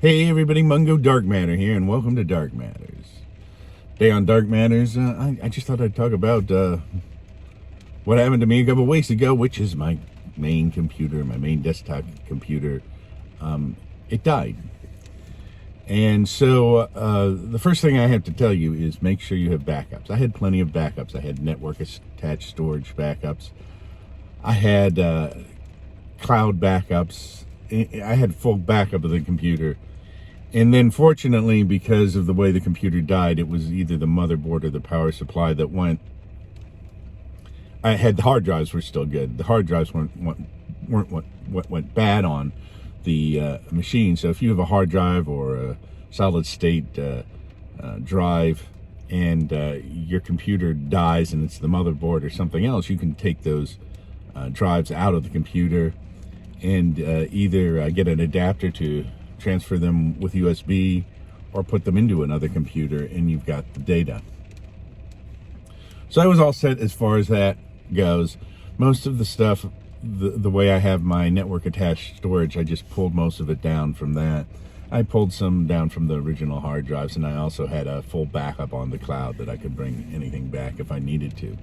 Hey everybody, Mungo Dark Matter here, and welcome to Dark Matters. Today on Dark Matters, I just thought I'd talk about what happened to me a couple weeks ago, which is my main computer, my main desktop computer. It died. And so the first thing I have to tell you is make sure you have backups. I had plenty of backups. I had network attached storage backups. I had cloud backups. I had full backup of the computer. And then fortunately, because of the way the computer died, it was either the motherboard or the power supply that went. I had the hard drives were still good. The hard drives weren't what went bad on the machine. So if you have a hard drive or a solid state drive and your computer dies and it's the motherboard or something else, you can take those drives out of the computer and either get an adapter to transfer them with USB or put them into another computer, and you've got the data. So I was all set as far as that goes. Most of the stuff, the way I have my network attached storage, I just pulled most of it down from that. I pulled some down from the original hard drives, and I also had a full backup on the cloud that I could bring anything back if I needed to.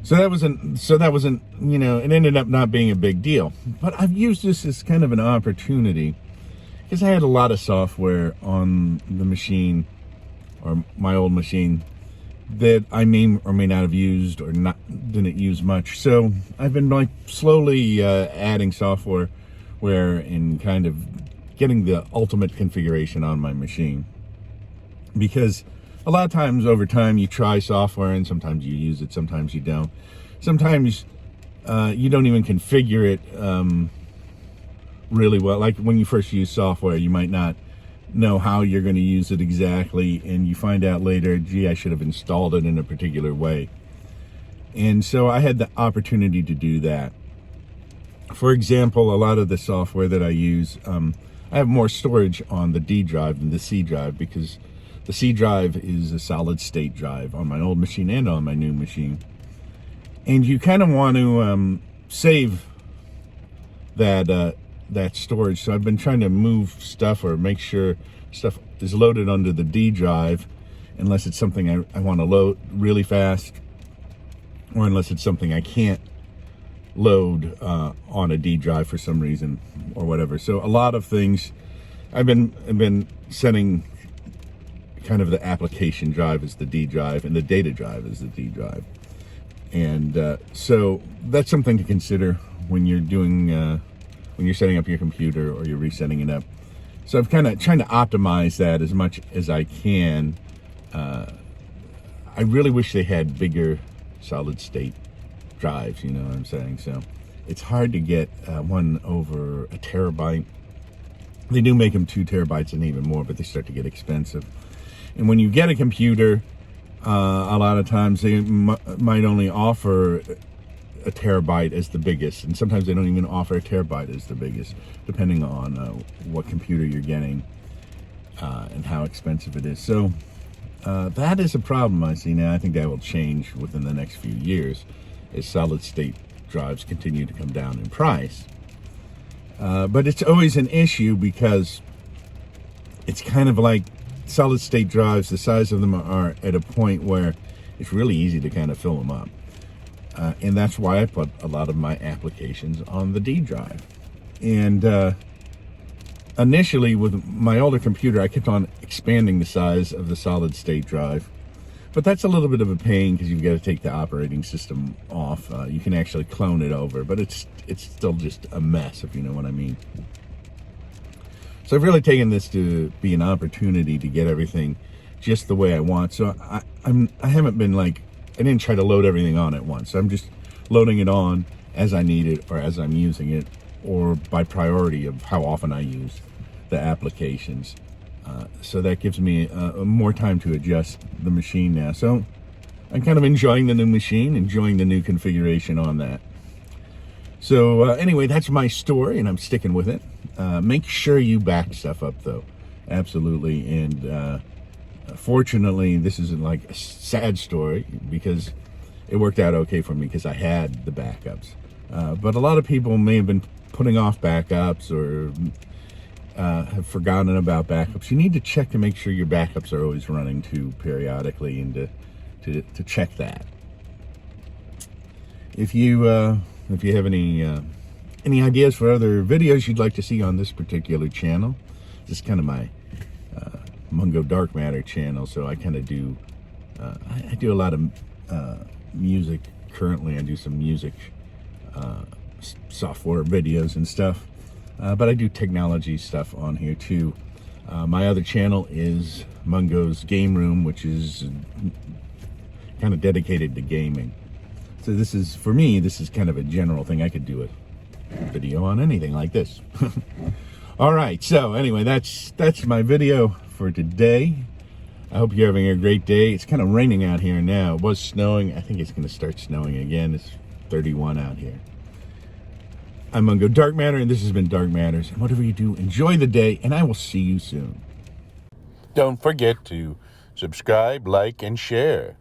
So that wasn't, it ended up not being a big deal. But I've used this as kind of an opportunity because I had a lot of software on the machine, or my old machine, that I may or may not have used or didn't use much. So I've been slowly adding software and kind of getting the ultimate configuration on my machine. Because a lot of times over time you try software and sometimes you use it, sometimes you don't. Sometimes you don't even configure it really well. Like when you first use software, you might not know how you're going to use it exactly, and you find out later, gee, I should have installed it in a particular way. And so I had the opportunity to do that. For example, a lot of the software that I use, I have more storage on the D drive than the C drive, because the C drive is a solid state drive on my old machine and on my new machine. And you kind of want to save that storage. So I've been trying to move stuff or make sure stuff is loaded onto the D drive, unless it's something I want to load really fast, or unless it's something I can't load on a D drive for some reason or whatever. So a lot of things I've been setting kind of the application drive as the D drive and the data drive as the D drive. And so that's something to consider when you're doing when you're setting up your computer or you're resetting it up. So I'm kind of trying to optimize that as much as I can. I really wish they had bigger solid state drives, you know what I'm saying? So it's hard to get one over a terabyte. They do make them 2 terabytes and even more, but they start to get expensive. And when you get a computer, a lot of times they might only offer a terabyte as the biggest, and sometimes they don't even offer a terabyte as the biggest, depending on what computer you're getting and how expensive it is. So that is a problem I see now. I think that will change within the next few years as solid state drives continue to come down in price. But it's always an issue because it's kind of like solid state drives, the size of them are at a point where it's really easy to kind of fill them up. And that's why I put a lot of my applications on the D drive. And initially with my older computer, I kept on expanding the size of the solid state drive. But that's a little bit of a pain because you've got to take the operating system off. You can actually clone it over, but it's still just a mess, if you know what I mean. So I've really taken this to be an opportunity to get everything just the way I want. So I haven't been I didn't try to load everything on at once. I'm just loading it on as I need it or as I'm using it, or by priority of how often I use the applications. So that gives me more time to adjust the machine now. So I'm kind of enjoying the new machine, enjoying the new configuration on that. So anyway, that's my story, and I'm sticking with it. Make sure you back stuff up, though. Absolutely. And fortunately, this isn't like a sad story because it worked out okay for me because I had the backups. But a lot of people may have been putting off backups, or have forgotten about backups, you need to check to make sure your backups are always running too periodically, and to check that. If you have any ideas for other videos you'd like to see on this particular channel, this is kind of my Mungo Dark Matter channel, so I kind of do I do a lot of music currently. I do some music software videos and stuff, but I do technology stuff on here too. My other channel is Mungo's Game Room, which is kind of dedicated to gaming. So this is, for me, this is kind of a general thing. I could do a video on anything like this. All right, so anyway, that's my video for today. I hope you're having a great day. It's kind of raining out here now. It was snowing. I think it's going to start snowing again. It's 31 out here. I'm Mungo Dark Matter, and this has been Dark Matters. And whatever you do, enjoy the day, and I will see you soon. Don't forget to subscribe, like, and share.